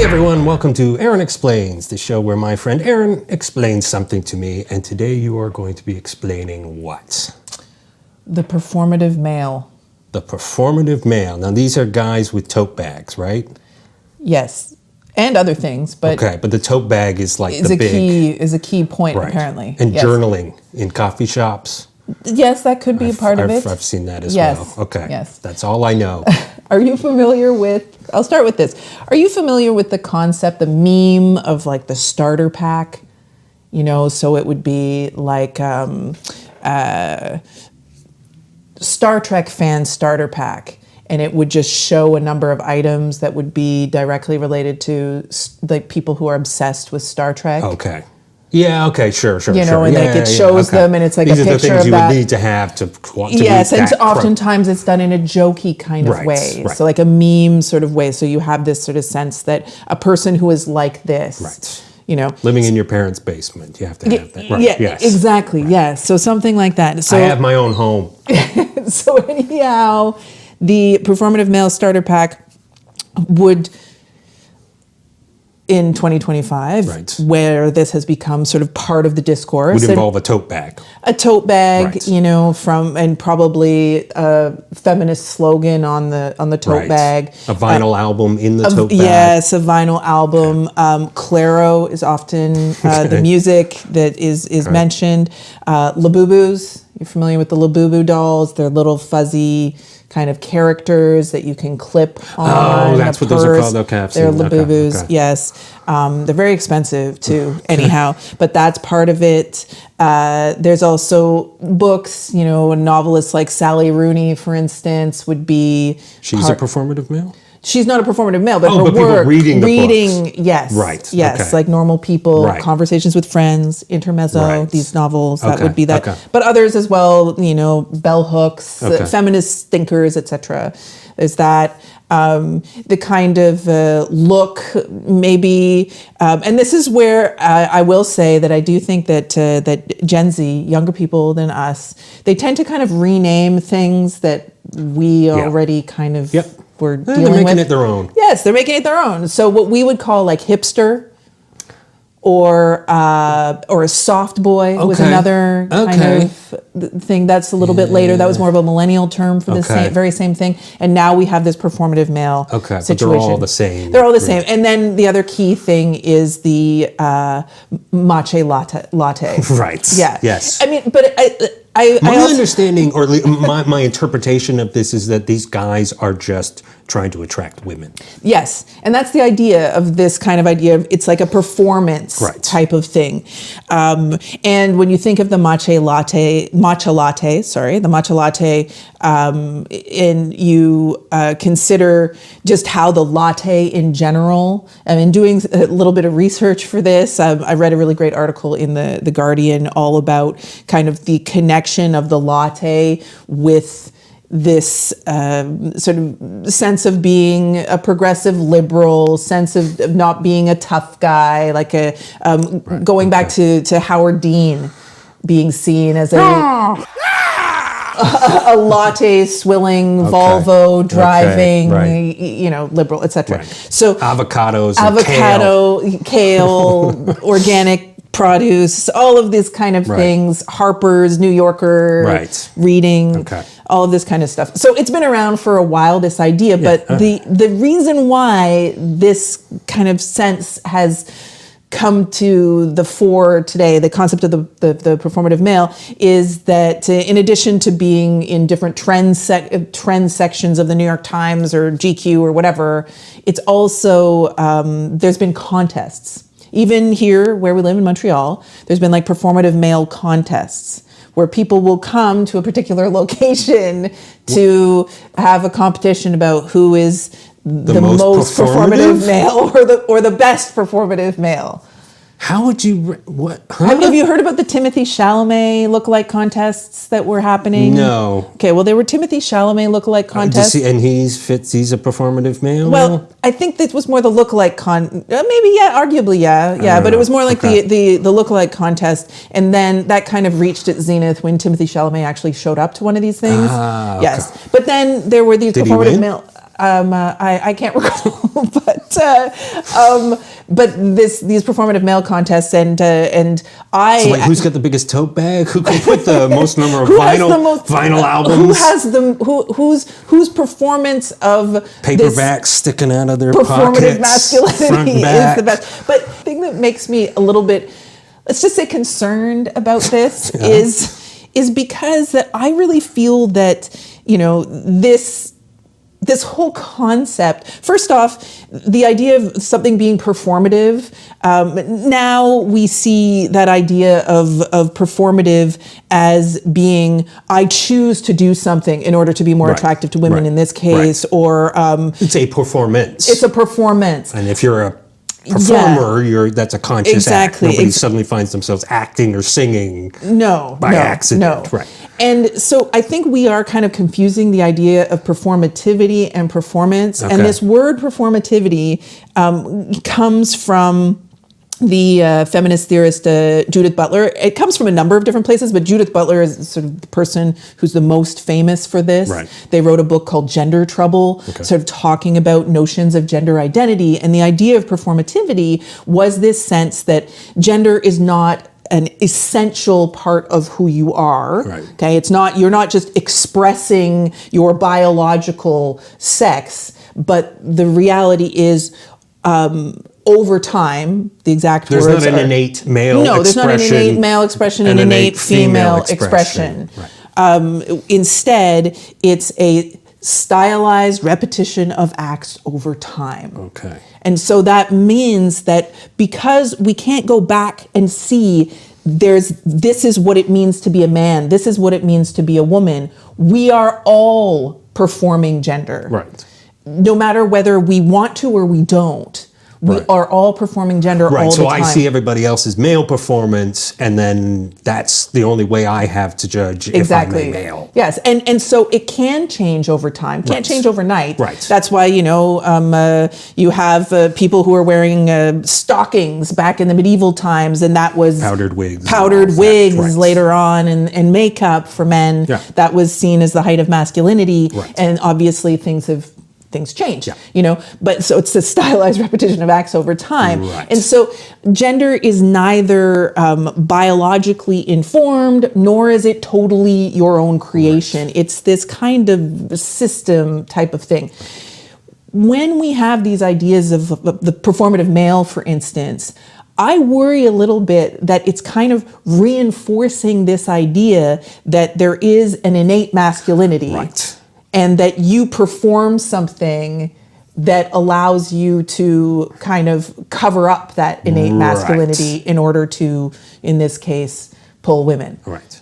everyone, welcome to Erin Explains, the show where my friend Erin explains something to me, and today you are going to be explaining what? The performative male. The performative male. Now these are guys with tote bags, right? Yes, and other things, but okay, but the tote bag is like is the a key point, right, apparently. And yes. Journaling in coffee shops. Yes, that could be a part of it. I've seen that as yes. well. Okay, yes, that's all I know. Are you familiar with? I'll start with this. Are you familiar with the concept, the meme of like the starter pack? You know, so it would be like Star Trek fan starter pack, and it would just show a number of items that would be directly related to like people who are obsessed with Star Trek. Okay. Yeah. Okay. Sure. You know, and like it shows them, and it's like these a picture are the things of you that. would need to have to yes, and oftentimes it's done in a jokey kind of way, so like a meme sort of way. So you have this sort of sense that a person who is like this, right? You know, living in your parents' basement, you have to have that. Right. Yeah. Yes. Exactly. Right. Yes. So something like that. So I have my own home. So anyhow, the performative male starter pack would, in 2025, right, where this has become sort of part of the discourse, would involve a tote bag. A tote bag, right, you know, and probably a feminist slogan on the tote right, bag. A vinyl album in the tote bag. Yes, a vinyl album. Okay. Claro is often the music that is okay, mentioned. Labubus, you're familiar with the Labubu dolls? They're little fuzzy kind of characters that you can clip on. Oh, that's what those are called. Okay, they're Labubus. Okay. Yes, they're very expensive too. Anyhow, but that's part of it. There's also books. You know, novelists like Sally Rooney, for instance, would be. She's a performative male. She's not a performative male, but her but work, reading the books. Yes, right, yes, okay, like Normal People, right, Conversations with Friends, Intermezzo, right, these novels, that would be that. Okay. But others as well, you know, bell hooks, feminist thinkers, etc. There's that. The kind of look, maybe, and this is where I will say that I do think that that Gen Z, younger people than us, they tend to kind of rename things that we already kind of were dealing with. They're making it their own. Yes, they're making it their own. So what we would call like hipster, or a soft boy was another kind of thing. That's a little bit later. That was more of a millennial term for the very same thing. And now we have this performative male situation. But they're all the same. They're all the same. And then the other key thing is the matcha latte. Right. Yeah. Yes. I mean, but my understanding, or my interpretation of this, is that these guys are just trying to attract women. Yes, and that's the idea of this kind of idea of it's like a performance type of thing. And when you think of the matcha latte, and you consider just how the latte in general, I mean, doing a little bit of research for this, I read a really great article in the Guardian all about kind of the connection of the latte with this sort of sense of being a progressive liberal, sense of not being a tough guy, like going back to Howard Dean being seen as a latte swilling, Volvo driving, you know, liberal, etc. So avocado, kale, organic produce, all of these kind of things, Harper's, New Yorker, reading, all of this kind of stuff. So it's been around for a while, this idea, but the reason why this kind of sense has come to the fore today, the concept of the performative male, is that in addition to being in different trend sections of the New York Times or GQ or whatever, it's also, there's been contests. Even here where we live in Montreal, there's been like performative male contests where people will come to a particular location to have a competition about who is the most performative male or the best performative male. How would you, what? Huh? Have you heard about the Timothy Chalamet lookalike contests that were happening? No. Okay, well, there were Timothy Chalamet lookalike contests. And he's a performative male? Well, I think this was more the lookalike arguably, but it was more like the lookalike contest, and then that kind of reached its zenith when Timothy Chalamet actually showed up to one of these things. Yes, but then there were these performative male. I can't recall, but these performative male contests and I. So wait, who's got the biggest tote bag? Who can put the most number of vinyl albums? Who has whose performance of paperbacks sticking out of their performative pockets, masculinity is the best? But the thing that makes me a little bit, let's just say, concerned about this is because that I really feel that, this whole concept, first off, the idea of something being performative, now we see that idea of performative as being, I choose to do something in order to be more attractive to women in this case, or... it's a performance. It's a performance. And if you're a performer, that's a conscious act. Nobody suddenly finds themselves acting or singing by accident. Right. And so I think we are kind of confusing the idea of performativity and performance. Okay. And this word performativity comes from the feminist theorist Judith Butler. It comes from a number of different places, but Judith Butler is sort of the person who's the most famous for this. Right. They wrote a book called Gender Trouble, sort of talking about notions of gender identity. And the idea of performativity was this sense that gender is not an essential part of who you are. Right. Okay, you're not just expressing your biological sex, but the reality is over time, the exact words There's not an innate male expression. No, there's not an innate male expression and an innate female expression. Right. Instead, it's a stylized repetition of acts over time. Okay. And so that means that because we can't go back and see this is what it means to be a man, this is what it means to be a woman, we are all performing gender. Right. No matter whether we want to or we don't. We are all performing gender all the time. So I see everybody else's male performance, and then that's the only way I have to judge if I'm a male. Yes, and so it can change over time. Can't change overnight. Right. That's why you have people who are wearing stockings back in the medieval times, and that was powdered wigs later on, and makeup for men. Yeah. That was seen as the height of masculinity, and obviously things change, but so it's a stylized repetition of acts over time. Right. And so gender is neither biologically informed, nor is it totally your own creation. Right. It's this kind of system type of thing. When we have these ideas of the performative male, for instance, I worry a little bit that it's kind of reinforcing this idea that there is an innate masculinity. Right. And that you perform something that allows you to kind of cover up that innate masculinity in order to, in this case, pull women. Right.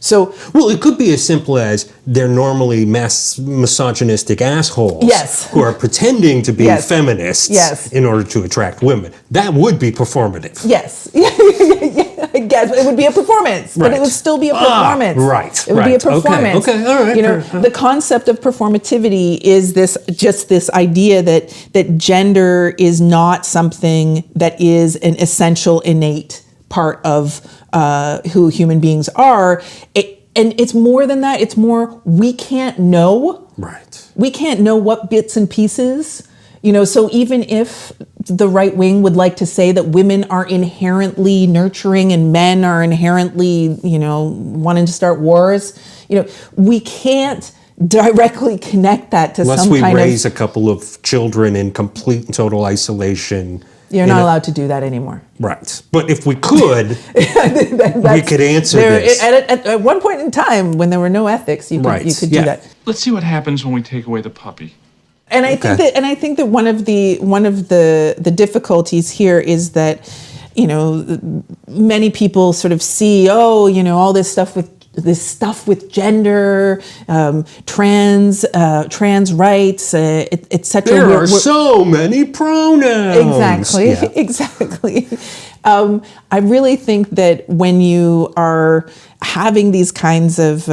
So it could be as simple as they're normally misogynistic assholes who are pretending to be feminists in order to attract women. That would be performative. Yes. I guess it would be a performance, but it would still be a performance. Right. It would be a performance. Okay. All right. The concept of performativity is this idea that gender is not something that is an essential, innate part of who human beings are. And it's more than that. It's more, we can't know. Right. We can't know what bits and pieces. So even if the right wing would like to say that women are inherently nurturing and men are inherently, wanting to start wars, we can't directly connect that to Unless some kind of... Unless we raise a couple of children in complete and total isolation. You're not allowed to do that anymore. Right. But if we could, we could answer this. At one point in time, when there were no ethics, you could do that. Let's see what happens when we take away the puppy. And I think that one of the difficulties here is that, many people sort of see, all this stuff with gender, trans rights, etc. There are so many pronouns. Exactly. I really think that when you are having these kinds of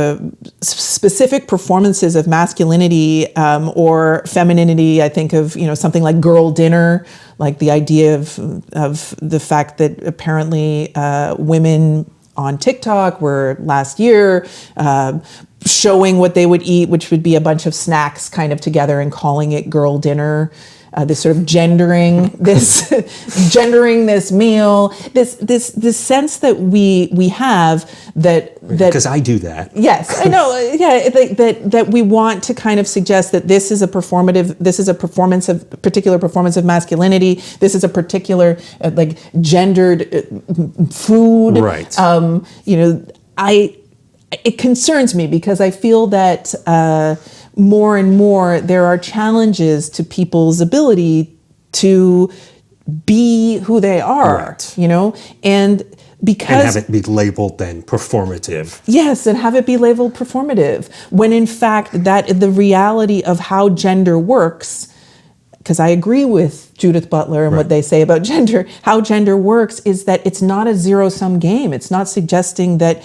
specific performances of masculinity or femininity, I think of something like girl dinner, like the idea of the fact that apparently women on TikTok were last year showing what they would eat, which would be a bunch of snacks kind of together and calling it girl dinner. This sort of gendering this meal, this sense that we have that because I do that. Yes, I know. Yeah, that we want to kind of suggest that this is a particular performance of masculinity. This is a particular like gendered food. Right. It concerns me because I feel that more and more there are challenges to people's ability to be who they are, right. and because... And have it be labeled then performative. Yes, and have it be labeled performative, when in fact that the reality of how gender works, because I agree with Judith Butler and what they say about gender, how gender works is that it's not a zero-sum game. It's not suggesting that,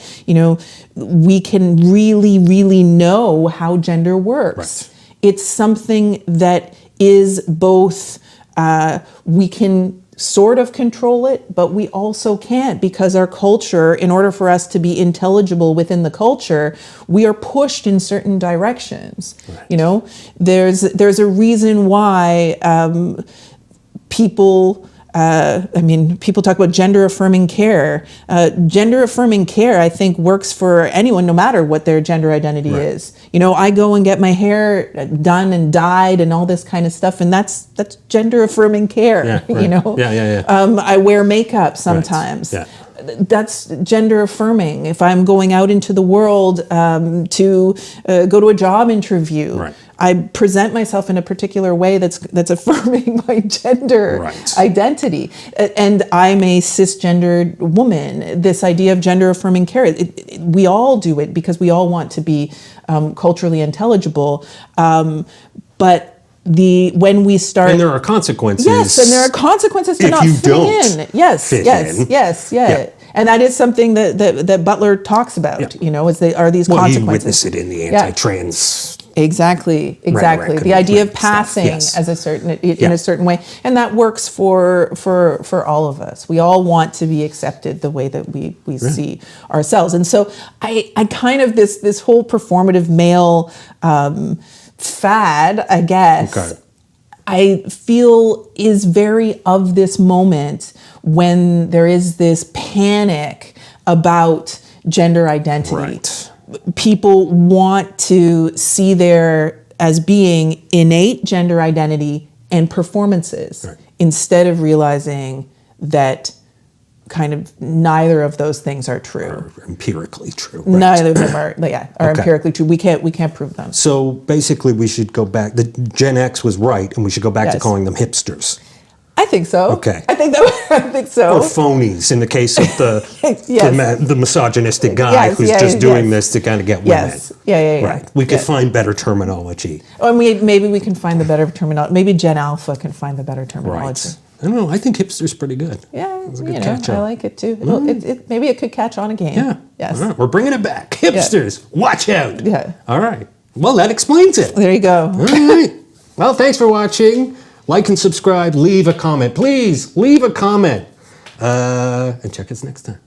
we can really, really know how gender works. Right. It's something that is both, we can sort of control it, but we also can't, because our culture, in order for us to be intelligible within the culture, we are pushed in certain directions. Right. There's a reason why people people talk about gender-affirming care. Gender-affirming care, I think, works for anyone, no matter what their gender identity is. I go and get my hair done and dyed and all this kind of stuff, and that's gender-affirming care. Yeah, right. I wear makeup sometimes. Right. Yeah. That's gender affirming. If I'm going out into the world to go to a job interview, I present myself in a particular way that's affirming my gender identity. And I'm a cisgendered woman. This idea of gender affirming care, we all do it because we all want to be culturally intelligible. But when we start, and there are consequences. Yes, and there are consequences to not fitting in. Yes. Yeah. And that is something that Butler talks about. Are these consequences? Well, you witness it in the anti-trans. Exactly. The idea of passing as a certain way, and that works for all of us. We all want to be accepted the way that we see ourselves, and so I kind of this whole performative male fad, I guess, I feel is very of this moment when there is this panic about gender identity. Right. People want to see there as being innate gender identity and performances instead of realizing that kind of neither of those things are true. Are empirically true. Right? Neither of them are empirically true. We can't prove them. So basically we should go back. The Gen X was right, and we should go back to calling them hipsters. I think so. Okay. I think so. Or phonies in the case of the misogynistic guy who's just doing this to kind of get women. Yes. Yeah. Right. We could find better terminology. Or maybe we can find the better terminology. Maybe Gen Alpha can find the better terminology. Right. I don't know. I think hipster's pretty good. Yeah, I like it too. Maybe it could catch on again. Yeah. Yes. Right. We're bringing it back. Hipsters, watch out. Yeah. All right. Well, that explains it. There you go. All right. Well, thanks for watching. Like and subscribe. Leave a comment. Please leave a comment. And check us next time.